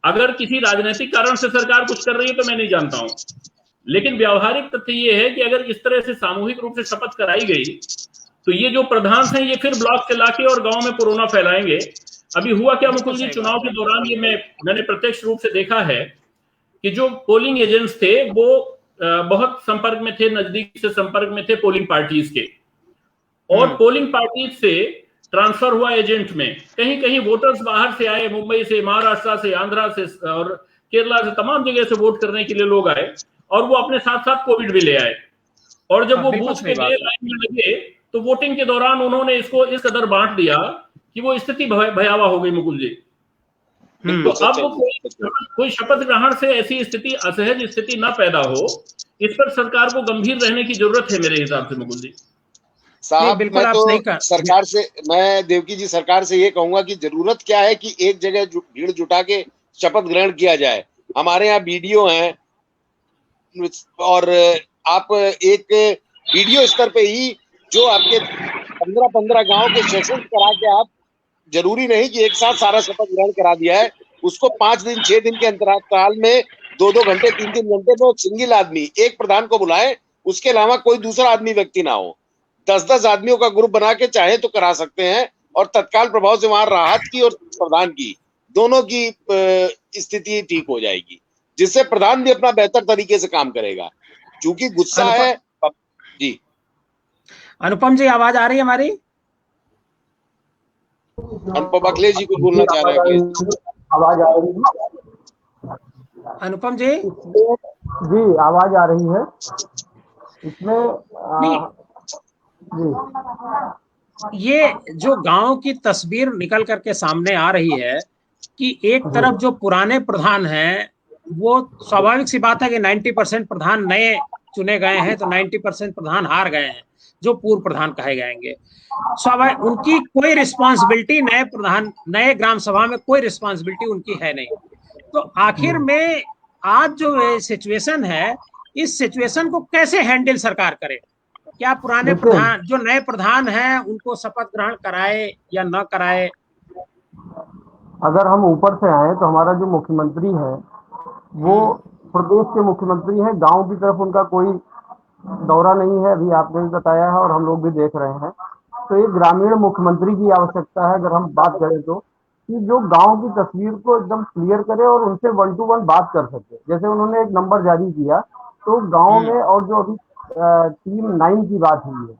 अगर किसी राजनीतिक कारण से सरकार कुछ कर रही है तो मैं नहीं जानता हूं, लेकिन व्यावहारिक तथ्य ये है कि अगर इस तरह से सामूहिक रूप से शपथ कराई गई तो ये जो प्रधान हैं ये फिर ब्लॉक चला के और गांव में कोरोना फैलाएंगे। अभी हुआ क्या मुकुल जी, चुनाव के दौरान ये मैंने प्रत्यक्ष रूप से देखा है कि जो पोलिंग एजेंट्स थे वो बहुत संपर्क में थे, नजदीक से संपर्क में थे पोलिंग पार्टीज के, और पोलिंग पार्टीज से ट्रांसफर हुआ एजेंट में। कहीं कहीं वोटर्स बाहर से आए, मुंबई से, महाराष्ट्र से, आंध्रा से और केरला से, तमाम जगह से वोट करने के लिए लोग आए, और वो अपने साथ साथ कोविड भी ले आए। और जब वो बूथ के लिए लाइन में लगे तो वोटिंग के दौरान उन्होंने इसको इस कदर बांट दिया कि वो स्थिति भयावह हो गई मुकुल जी। तो अब कोई शपथ ग्रहण से ऐसी स्थिति, असहज स्थिति ना पैदा हो, इस पर सरकार को गंभीर रहने की जरूरत है मेरे हिसाब से मुकुल जी। साहब मैं देवकी जी सरकार से ये कहूंगा कि जरूरत क्या है कि एक जगह भीड़ जुटा के शपथ ग्रहण किया जाए। हमारे यहाँ वीडियो हैं, और आप एक वीडियो स्तर पे ही जो आपके 15-15 गांव के सेशन करा के, आप जरूरी नहीं कि एक साथ सारा शपथ ग्रहण करा दिया है, उसको 5 दिन 6 दिन के अंतराल में 2-2 घंटे 3-3 घंटे में सिंगल आदमी एक प्रधान को बुलाए, उसके अलावा कोई दूसरा आदमी व्यक्ति ना हो। 10-10 आदमियों का ग्रुप बना के चाहे तो करा सकते हैं, और तत्काल प्रभाव से वहां राहत की और प्रधान की दोनों की स्थिति ठीक हो जाएगी, जिससे प्रधान भी अपना बेहतर तरीके से काम करेगा। चूंकि गुस्सा है जी। अनुपम जी आवाज आ रही है हमारी? अनुपम अखिलेश जी को बोलना चाह रहे हैं। आवाज आ रही है अनुपम जी? जी आवाज आ रही है इसमें ये जो गांव की तस्वीर निकल करके सामने आ रही है कि एक तरफ जो पुराने प्रधान हैं, वो स्वाभाविक सी बात है कि 90% प्रधान नए चुने गए हैं, तो 90% प्रधान हार गए हैं जो पूर्व प्रधान कहे जाएंगे। स्वाभाविक उनकी कोई रिस्पॉन्सिबिलिटी, नए प्रधान, नए ग्राम सभा में कोई रिस्पॉन्सिबिलिटी उनकी है नहीं। तो आखिर में आज जो सिचुएशन है, इस सिचुएशन को कैसे हैंडल सरकार करे? क्या पुराने प्रधान, जो नए प्रधान हैं, उनको शपथ ग्रहण कराए या न कराए? अगर हम ऊपर से आए तो हमारा जो मुख्यमंत्री है वो प्रदेश के मुख्यमंत्री हैं, गांव की तरफ उनका कोई दौरा नहीं है, अभी आपने भी बताया है और हम लोग भी देख रहे हैं। तो ये ग्रामीण मुख्यमंत्री की आवश्यकता है, अगर हम बात करें तो, कि जो गांव की तस्वीर को एकदम क्लियर करे और उनसे 1 to 1 बात कर सके। जैसे उन्होंने एक नंबर जारी किया तो गांव में, और जो अभी टीम 9 की बात हुई है,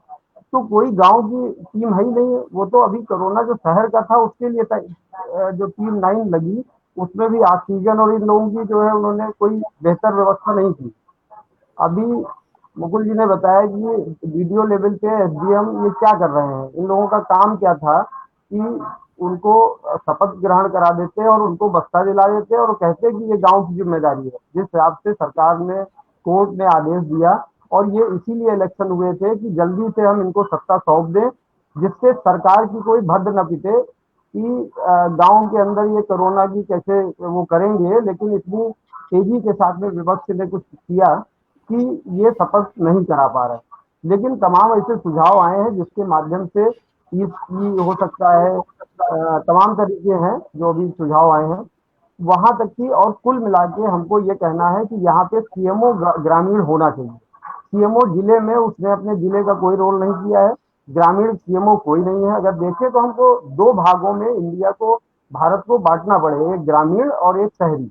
तो कोई गांव की टीम है ही नहीं। वो तो अभी कोरोना जो शहर का था उसके लिए जो टीम 9 लगी, उसमें भी ऑक्सीजन और इन लोगों की जो है उन्होंने कोई बेहतर व्यवस्था नहीं की। अभी मुकुल जी ने बताया कि ये वीडियो लेवल पे एसडीएम ये क्या कर रहे हैं, इन लोगों का काम क्या था कि उनको शपथ ग्रहण करा देते और उनको बस्ता दिला देते और कहते कि ये गांव की जिम्मेदारी है। जिस हिसाब से सरकार ने, कोर्ट ने आदेश दिया, और ये इसीलिए इलेक्शन हुए थे कि जल्दी से हम इनको सत्ता सौंप दें, जिससे सरकार की कोई भद्द न पिटे कि गांव के अंदर ये कोरोना की कैसे वो करेंगे। लेकिन इतनी तेजी के साथ में विपक्ष ने कुछ किया कि ये शपथ नहीं करा पा रहे। लेकिन तमाम ऐसे सुझाव आए हैं जिसके माध्यम से ये हो सकता है, तमाम तरीके हैं जो अभी सुझाव आए हैं वहां तक की। और कुल मिला के हमको ये कहना है कि यहाँ पे सीएमओ ग्रामीण होना चाहिए। सीएमओ जिले में उसने अपने जिले का कोई रोल नहीं किया है, ग्रामीण सीएमओ कोई नहीं है। अगर देखें तो हमको 2 भागों में इंडिया को, भारत को बांटना पड़ेगा, एक ग्रामीण और एक शहरी।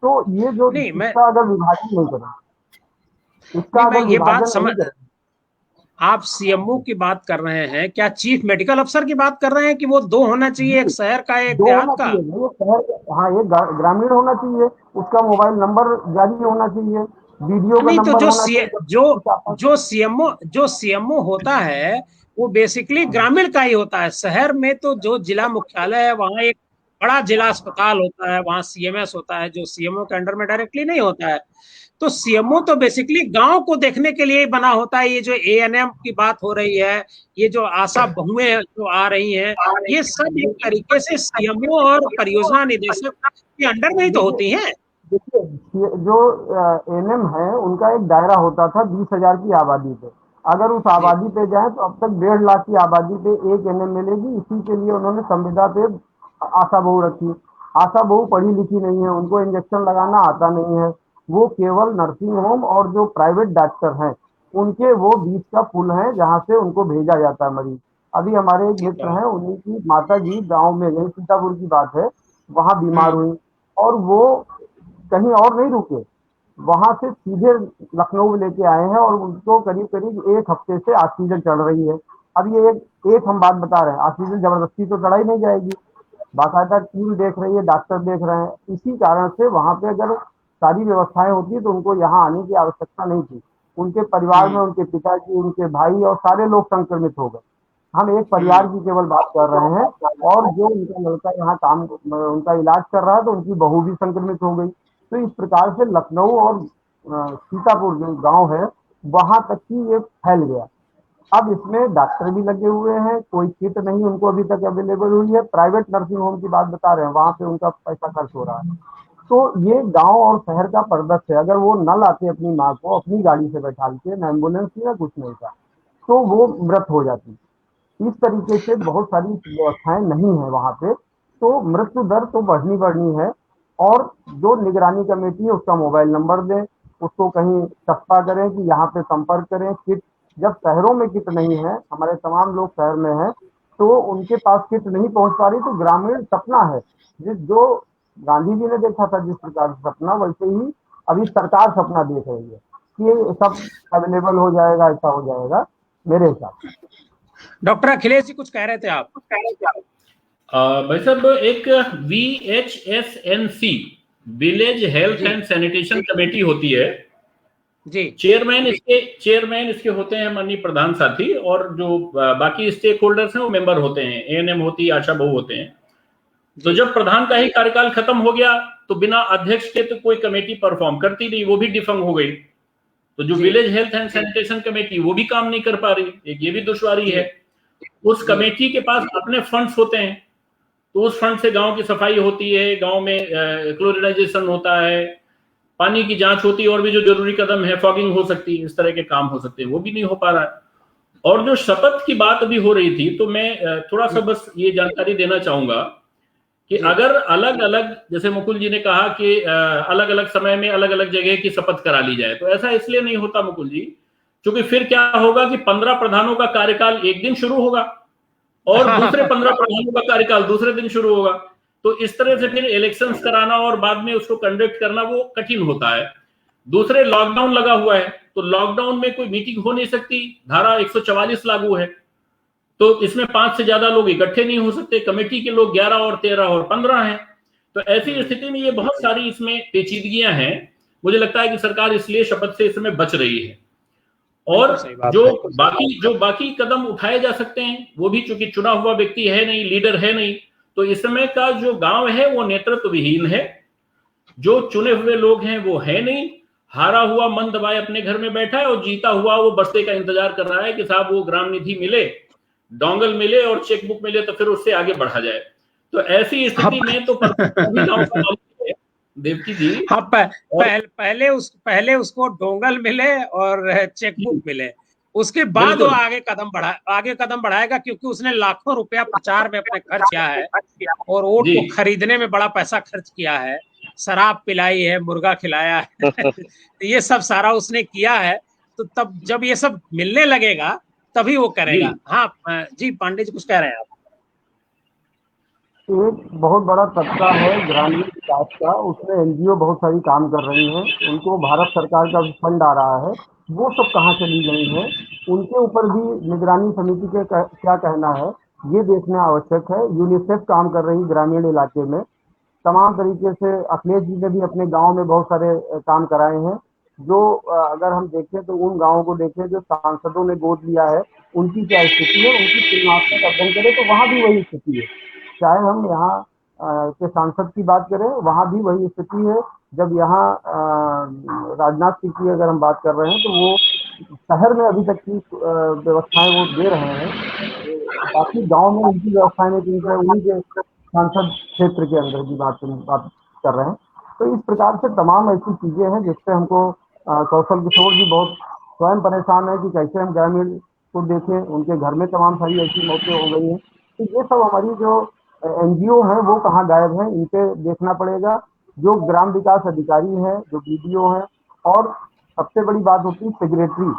तो ये जो इसका अगर विभाजन नहीं करें, इसका अगर विभाजन नहीं करें। आप सीएमओ की बात कर रहे हैं, क्या चीफ मेडिकल अफसर की बात कर रहे हैं कि वो 2 होना चाहिए, एक शहर का एक देहात का? हाँ, एक ग्रामीण होना चाहिए, उसका मोबाइल नंबर जारी होना चाहिए, वीडियो का नहीं नंबर तो होना चाहिए। जो सीएमओ होता है वो बेसिकली ग्रामीण का ही होता है। शहर में तो जो जिला मुख्यालय है वहाँ एक बड़ा जिला अस्पताल होता है, वहाँ सीएमएस होता है जो सीएमओ के अंडर में डायरेक्टली नहीं होता है। तो सीएमओ तो बेसिकली गांव को देखने के लिए ही बना होता है। ये जो एएनएम की बात हो रही है, ये जो आशा बहुएं जो आ रही हैं, ये सब एक तरीके से सीएमओ और परियोजना निदेशक के अंडर में ही तो होती हैं। देखिए, जो एएनएम है उनका एक दायरा होता था 20,000 की आबादी पे। अगर उस आबादी पे जाए तो अब तक 1.5 लाख की आबादी पे एक एएनएम मिलेगी। इसी के लिए उन्होंने संविदा पे आशा बहू रखी। आशा बहू पढ़ी लिखी नहीं है, उनको इंजेक्शन लगाना आता नहीं है, वो केवल नर्सिंग होम और जो प्राइवेट डॉक्टर हैं उनके वो बीच का पुल है जहां से उनको भेजा जाता है मरीज। अभी हमारे एक मित्र हैं, उन्हीं की माता जी गांव में, यही सीतापुर की बात है, वहां बीमार हुई और वो कहीं और नहीं रुके, वहां से सीधे लखनऊ लेके आए हैं और उनको करीब करीब 1 हफ्ते से ऑक्सीजन चढ़ रही है। अब ये एक हम बात बता रहे हैं, ऑक्सीजन जबरदस्ती तो चढ़ाई नहीं जाएगी, बाकायदा टीम देख रही है, डॉक्टर देख रहे हैं। इसी कारण से वहां पे अगर सारी व्यवस्थाएं होती तो उनको यहाँ आने की आवश्यकता नहीं थी। उनके परिवार में उनके पिताजी, उनके भाई और सारे लोग संक्रमित हो गए। हम एक परिवार की केवल बात कर रहे हैं, और जो उनका लड़का यहाँ काम, उनका इलाज कर रहा है, तो उनकी बहू भी संक्रमित हो गई। तो इस प्रकार से लखनऊ और सीतापुर जो गांव है वहां तक की ये फैल गया। अब इसमें डॉक्टर भी लगे हुए हैं, कोई किट नहीं उनको अभी तक अवेलेबल हुई है। प्राइवेट नर्सिंग होम की बात बता रहे हैं, वहां पे उनका पैसा खर्च हो रहा है। तो ये गांव और शहर का परिदृश्य है। अगर वो न लाते अपनी माँ को अपनी गाड़ी से बैठा के, न एम्बुलेंस थी ना कुछ नहीं था, तो वो मृत हो जाती। इस तरीके से बहुत सारी व्यवस्थाएं नहीं है वहां पे, तो मृत्यु दर तो बढ़नी है। और जो निगरानी कमेटी है उसका मोबाइल नंबर दें, उसको कहीं चस्पा करें कि यहाँ पे संपर्क करें। किट, जब शहरों में किट नहीं है, हमारे तमाम लोग शहर में हैं, तो उनके पास किट नहीं पहुंच पा रही, तो ग्रामीण सपना है जो गांधी जी ने देखा था जिस प्रकार से सपना, वैसे ही अभी सरकार सपना देख रही है कि सब अवेलेबल हो जाएगा, ऐसा हो जाएगा मेरे हिसाब से। डॉक्टर अखिलेश जी कुछ कह रहे थे आप? भाई साहब, एक VHSNC village health and sanitation committee होती है जी। चेयरमैन इसके होते हैं माननीय प्रधान साथी, और जो बाकी स्टेक होल्डर्स हैं वो मेंबर होते हैं। एएनएम होती है, आशा बहू होते हैं। तो जब प्रधान का ही कार्यकाल खत्म हो गया तो बिना अध्यक्ष के तो कोई कमेटी परफॉर्म करती नहीं, वो भी डिफंग हो गई। तो जो village health and sanitation committee वो भी काम नहीं कर पा रही, एक ये भी दुश्वारी है। उस कमेटी के पास अपने फंड्स होते हैं, तो उस फंड से गांव की सफाई होती है, गांव में क्लोरिनाइजेशन होता है, पानी की जांच होती है, और भी जो जरूरी कदम है, फॉगिंग हो सकती है, इस तरह के काम हो सकते हैं, वो भी नहीं हो पा रहा है। और जो शपथ की बात अभी हो रही थी, तो मैं थोड़ा सा बस ये जानकारी देना चाहूंगा कि अगर अलग अलग, जैसे मुकुल जी ने कहा कि अलग अलग समय में अलग अलग जगह की शपथ करा ली जाए, तो ऐसा इसलिए नहीं होता मुकुल जी, क्योंकि फिर क्या होगा कि 15 प्रधानों का कार्यकाल एक दिन शुरू होगा और दूसरे 15 प्रधानों का कार्यकाल दूसरे दिन शुरू होगा। तो इस तरह से फिर इलेक्शंस कराना और बाद में उसको कंडक्ट करना वो कठिन होता है। दूसरे लॉकडाउन लगा हुआ है, तो लॉकडाउन में कोई मीटिंग हो नहीं सकती, धारा 144 लागू है, तो इसमें 5 से ज्यादा लोग इकट्ठे नहीं हो सकते, कमेटी के लोग 11 और 13 और 15 हैं। तो ऐसी स्थिति में ये बहुत सारी इसमें पेचीदगियां हैं। मुझे लगता है कि सरकार इसलिए शपथ से इस समय बच रही है। और जो बाकी कदम उठाए जा सकते हैं वो भी, चूंकि चुना हुआ व्यक्ति है नहीं, लीडर है नहीं, तो इस समय का जो गांव है वो नेतृत्व विहीन है, जो चुने हुए लोग हैं वो है नहीं, हारा हुआ मन दबाए अपने घर में बैठा है और जीता हुआ वो बरसे का इंतजार कर रहा है कि साहब वो ग्राम निधि मिले, डोंगल मिले और चेकबुक मिले तो फिर उससे आगे बढ़ा जाए। तो ऐसी स्थिति में तो गांव का है देवकी जी। हाँ, पहले उसको डोंगल मिले और चेकबुक मिले, उसके बाद वो आगे कदम बढ़ाएगा, क्योंकि उसने लाखों रुपया प्रचार में अपने खर्च किया है और वोट को खरीदने में बड़ा पैसा खर्च किया है, शराब पिलाई है, मुर्गा खिलाया है ये सब सारा उसने किया है। तो तब जब ये सब मिलने लगेगा तभी वो करेगा। हाँ जी, पांडे जी कुछ कह रहे हैं आप? एक बहुत बड़ा तबका है ग्रामीण विकास का, उसमें एनजीओ बहुत सारी काम कर रही हैं, उनको भारत सरकार का फंड आ रहा है, वो सब कहाँ चली गई हैं, उनके ऊपर भी निगरानी समिति के क्या कहना है ये देखना आवश्यक है। यूनिसेफ काम कर रही ग्रामीण इलाके में तमाम तरीके से। अखिलेश जी ने भी अपने गांव में बहुत सारे काम कराए हैं। जो अगर हम देखें तो उन गांवों को देखें जो सांसदों ने गोद लिया है, उनकी क्या स्थिति है, उनकी तुलनात्मक अध्ययन करें तो वहां भी वही स्थिति है। चाहे हम यहाँ के सांसद की बात करें, वहां भी वही स्थिति है। जब यहाँ राजनाथ सिंह की अगर हम बात कर रहे हैं तो वो शहर में अभी तक की व्यवस्थाएं वो दे रहे हैं, बाकी गांव में उनकी व्यवस्थाएं नहीं, उन्हीं के सांसद क्षेत्र के अंदर की बात कर रहे हैं। तो इस प्रकार से तमाम ऐसी चीजें हैं जिससे हमको कौशल किशोर जी बहुत स्वयं परेशान है कि कैसे हम ग्रामीण को देखें, उनके घर में तमाम सारी ऐसी मौतें हो गई हैं। तो ये सब हमारी जो एनजीओ हैं वो कहाँ गायब हैं, इनपे देखना पड़ेगा। जो ग्राम विकास अधिकारी हैं, जो बीडीओ हैं, और सबसे बड़ी बात होती है सेक्रेटरी,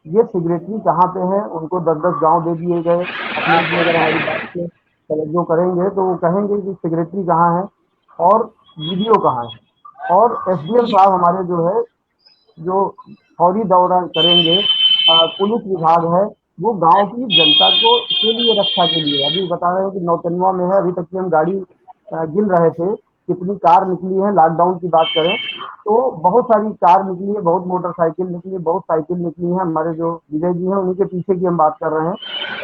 ये सेक्रेटरी कहाँ पे है, उनको 10-10 गांव दे दिए गए। अगर हमारी बात जो करेंगे तो वो कहेंगे कि सेक्रेटरी कहाँ है और वीडियो कहाँ है। और एसडीएम साहब हमारे जो है, जो फौरी दौरा करेंगे, पुलिस विभाग है, वो गांव की जनता को के लिए, रक्षा के लिए। अभी बता रहे हैं कि नौतनवा में है, अभी तक की हम गाड़ी गिन रहे थे कितनी कार निकली है। लॉकडाउन की बात करें तो बहुत सारी कार निकली है, बहुत मोटरसाइकिल निकली है, बहुत साइकिल निकली है। हमारे जो विजय जी हैं उन्हीं के पीछे की हम बात कर रहे हैं,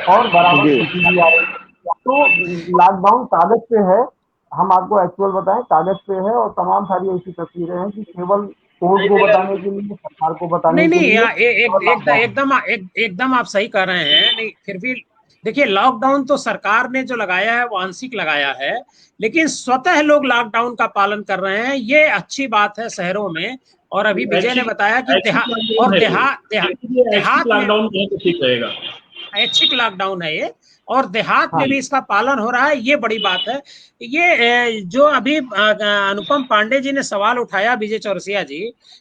और बराबर स्थिति भी आ रही है। तो लॉकडाउन कागज पे है, हम आपको एक्चुअल बताएं कागज पे है, और तमाम सारी ऐसी तस्वीरें हैं कि केवल कोर्ट को बताने के लिए, सरकार को बताने के लिए। एकदम आप सही कह रहे हैं। नहीं, फिर भी देखिए, लॉकडाउन तो सरकार ने जो लगाया है वो आंशिक लगाया है, लेकिन स्वतः लोग लॉकडाउन का पालन कर रहे हैं, ये अच्छी बात है शहरों में। और अभी विजय ने बताया कि देहात में ऐच्छिक लॉकडाउन है ये, और देहात में भी इसका पालन हो रहा है, ये बड़ी बात है। ये जो अभी अनुपम पांडे जी ने सवाल उठाया, विजय चौरसिया जी,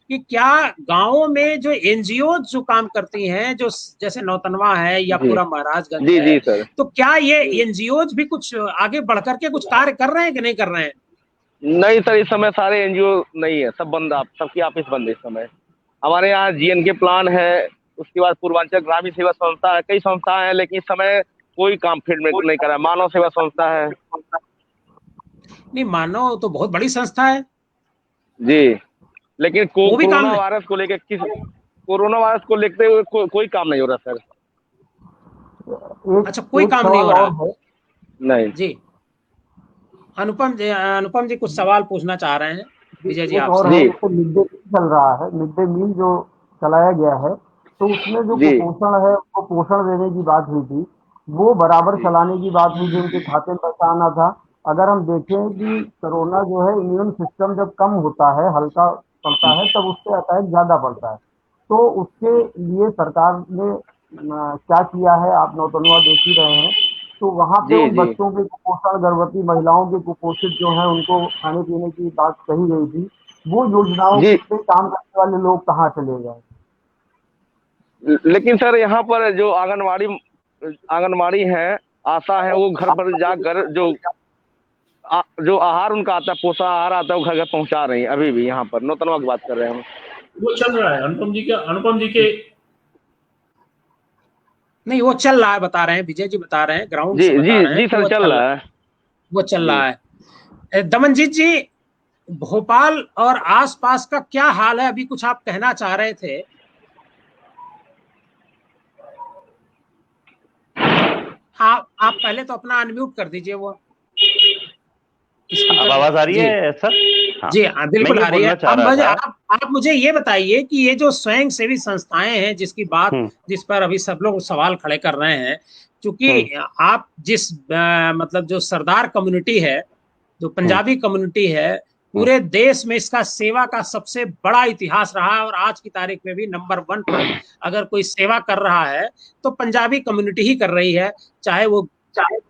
कि क्या गांवों में जो एनजीओ जो काम करती हैं, जो जैसे नौतनवा है या पूरा महाराजगंज है, तो क्या ये एनजीओ भी कुछ आगे बढ़ करके कुछ कार्य कर रहे हैं कि नहीं कर रहे हैं? नहीं सर, इस समय सारे एनजीओ नहीं है, सब बंद, सबकी ऑफिस बंद है इस समय। हमारे यहाँ जीएनके प्लान है, उसके बाद पूर्वांचल ग्रामीण सेवा संस्था है, कई संस्थाएं हैं, लेकिन इस समय कोई काम फील्ड में नहीं कर रहा है। मानव सेवा संस्था है। नहीं, मानव तो बहुत बड़ी संस्था है जी, लेकिन कोरोना वायरस को लेकर कोरोना वायरस को लेते हुए कोई काम नहीं हो रहा सर। अच्छा, कोई काम नहीं हो रहा? नहीं जी। अनुपम जी कुछ सवाल पूछना चाह रहे हैं विजय जी आपसे। मिड डे मील चल रहा है, मिड डे मील जो चलाया गया है, तो उसमें जो कुपोषण है, वो पोषण देने की बात हुई थी, वो बराबर चलाने की बात हुई थी, उनके खाते में पैसा आना था। अगर हम देखें कि कोरोना जो है, इम्यून सिस्टम जब कम होता है, हल्का पड़ता है, तब उससे अटैक ज्यादा पड़ता है। तो उसके लिए सरकार ने क्या किया है, आप नौतनवा देख ही रहे हैं। तो वहाँ पे उन बच्चों के कुपोषण, गर्भवती महिलाओं के कुपोषित जो है उनको खाने पीने की बात कही गई थी, वो योजनाओं पे काम करने वाले लोग कहाँ चले गए? लेकिन सर यहाँ पर जो आंगनबाड़ी है, आशा है, वो घर पर जाकर जो आहार उनका आता है, पोषण आहार आता है, वो घर घर पहुंचा रही है अभी भी। यहाँ पर नौतनवा की बात कर रहे हैं हम, वो चल रहा है। अनुपम जी के नहीं, वो चल रहा है, बता रहे हैं विजय जी, बता रहे हैं, ग्राउंड से बता रहे हैं। जी सर, चल रहा है, वो चल रहा है। दमनजीत जी, भोपाल और आसपास का क्या हाल है? अभी कुछ आप कहना चाह रहे थे। आप पहले तो अपना अनम्यूट कर दीजिए। वो अब आवाज आ रही है सर? हाँ। जी हाँ, बिल्कुल आ रही है। आप मुझे ये बताइए कि ये जो स्वयं सेवी संस्थाएं हैं जिस पर अभी सब लोग सवाल खड़े कर रहे हैं, क्योंकि आप जिस मतलब जो सरदार कम्युनिटी है, जो पंजाबी कम्युनिटी है, पूरे देश में इसका सेवा का सबसे बड़ा इतिहास रहा है और आज की तारीख में भी नंबर 1 पर अगर कोई सेवा कर रहा है तो पंजाबी कम्युनिटी ही कर रही है, चाहे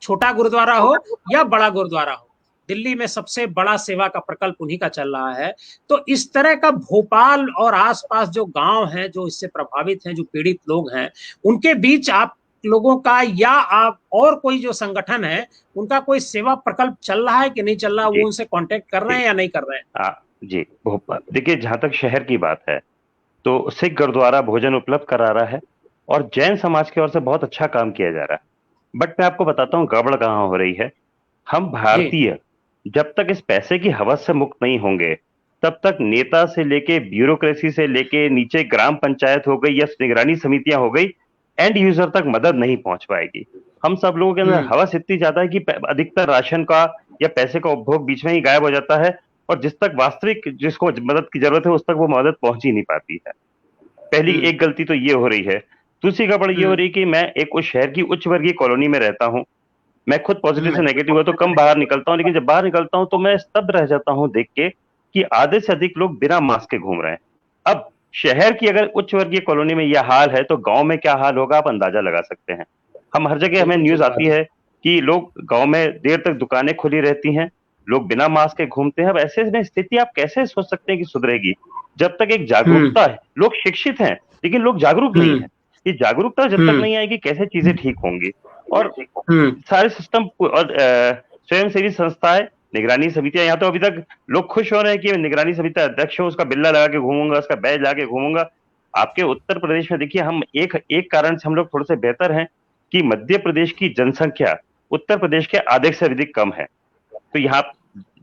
छोटा गुरुद्वारा हो या बड़ा गुरुद्वारा हो। दिल्ली में सबसे बड़ा सेवा का प्रकल्प उन्हीं का चल रहा है। तो इस तरह का भोपाल और आसपास जो गांव हैं, जो इससे प्रभावित हैं, जो पीड़ित लोग हैं, उनके बीच आप लोगों का या आप और कोई जो संगठन है उनका कोई सेवा प्रकल्प चल रहा है कि नहीं चल रहा? वो उनसे कांटेक्ट कर रहे हैं या नहीं कर रहे हैं? जी, भोपाल देखिए, जहां तक शहर की बात है तो सिख गुरुद्वारा भोजन उपलब्ध करा रहा है और जैन समाज की ओर से बहुत अच्छा काम किया जा रहा है। बट मैं आपको बताता हूँ गड़बड़ कहाँ हो रही है। हम भारतीय जब तक इस पैसे की हवस से मुक्त नहीं होंगे, तब तक नेता से लेके, ब्यूरोक्रेसी से लेके, नीचे ग्राम पंचायत हो गई या निगरानी समितियां हो गई, एंड यूजर तक मदद नहीं पहुंच पाएगी। हम सब लोगों के अंदर हवस इतनी ज्यादा है कि अधिकतर राशन का या पैसे का उपभोग बीच में ही गायब हो जाता है और जिसको मदद की जरूरत है उस तक वो मदद पहुंच ही नहीं पाती है। पहली एक गलती तो ये हो रही है। दूसरी गड़बड़ ये हो रही है कि मैं एक उस शहर की उच्च वर्गीय कॉलोनी में रहता हूँ। मैं खुद पॉजिटिव से नेगेटिव हुआ तो कम बाहर निकलता हूँ, लेकिन जब बाहर निकलता हूँ तो मैं स्तब्ध रह जाता हूँ देख के कि आधे से अधिक लोग बिना मास्क के घूम रहे हैं। अब शहर की अगर उच्च वर्गीय कॉलोनी में यह हाल है तो गांव में क्या हाल होगा आप अंदाजा लगा सकते हैं। हम हर जगह हमें न्यूज आती है कि लोग गांव में देर तक दुकानें खुली रहती हैं, लोग बिना मास्क के घूमते हैं। अब ऐसे में स्थिति आप कैसे सोच सकते हैं कि सुधरेगी जब तक एक जागरूकता है। लोग शिक्षित हैं लेकिन लोग जागरूक नहीं है। ये जागरूकता जब तक नहीं आएगी कैसे चीजें ठीक होंगी? और सारे सिस्टम और स्वयंसेवी संस्थाएं, निगरानी समितियां, यहाँ तो अभी तक लोग खुश हो रहे हैं कि मैं निगरानी समिति अध्यक्ष हूं, उसका बिल्ला लगा के घूमूंगा, उसका बैज लगा के घूमूंगा। आपके उत्तर प्रदेश में देखिए, हम एक कारण से हम लोग थोड़े से बेहतर हैं कि मध्य प्रदेश की जनसंख्या उत्तर प्रदेश के आधे से अधिक कम है, तो यहाँ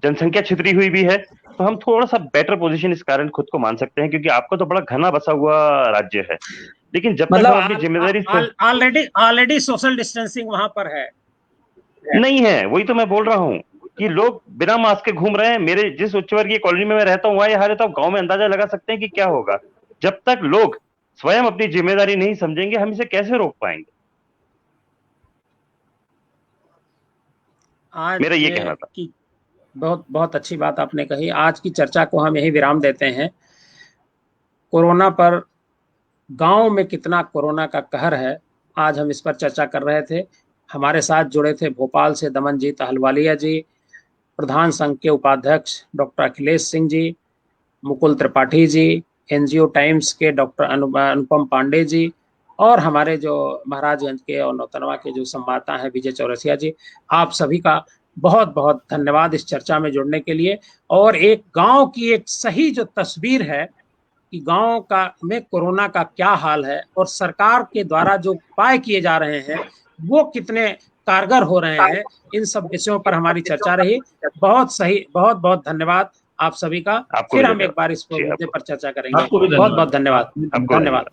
जनसंख्या छितरी हुई भी है, तो हम थोड़ा सा बेटर पोजीशन इस कारण खुद को मान सकते हैं, क्योंकि आपका तो बड़ा घना बसा हुआ राज्य है। लेकिन जब तक हम अपनी जिम्मेदारी ऑलरेडी सोशल डिस्टेंसिंग वहां पर है नहीं है, वही तो मैं बोल रहा हूँ कि लोग बिना मास्क के घूम रहे हैं। मेरे जिस उच्च वर्गीय कॉलोनी में मैं रहता हूँ वहां ये हाल है, तो आप गाँव में अंदाजा लगा सकते हैं कि क्या होगा। जब तक लोग स्वयं अपनी जिम्मेदारी नहीं समझेंगे हम इसे कैसे रोक पाएंगे? आज मेरा ये कहना था। बहुत बहुत अच्छी बात आपने कही। आज की चर्चा को हम यही विराम देते हैं। कोरोना पर गांव में कितना कोरोना का कहर है, आज हम इस पर चर्चा कर रहे थे। हमारे साथ जुड़े थे भोपाल से दमनजीत अहलुवालिया जी, प्रधान संघ के उपाध्यक्ष doctor Akhilesh Singh ji, Mukul Tripathi ji, NGO times के डॉक्टर अनुपम पांडे जी, और हमारे जो महाराजगंज के और नौतनवा के जो संवाददाता हैं विजय चौरसिया जी। आप सभी का बहुत बहुत धन्यवाद इस चर्चा में जुड़ने के लिए। और एक गांव की एक सही जो तस्वीर है कि गांव का में कोरोना का क्या हाल है और सरकार के द्वारा जो उपाय किए जा रहे हैं वो कितने कारगर हो रहे हैं, इन सब विषयों पर हमारी चर्चा रही। बहुत सही, बहुत बहुत धन्यवाद आप सभी का। फिर हम एक बार इस मुद्दे पर चर्चा करेंगे। बहुत बहुत धन्यवाद। धन्यवाद।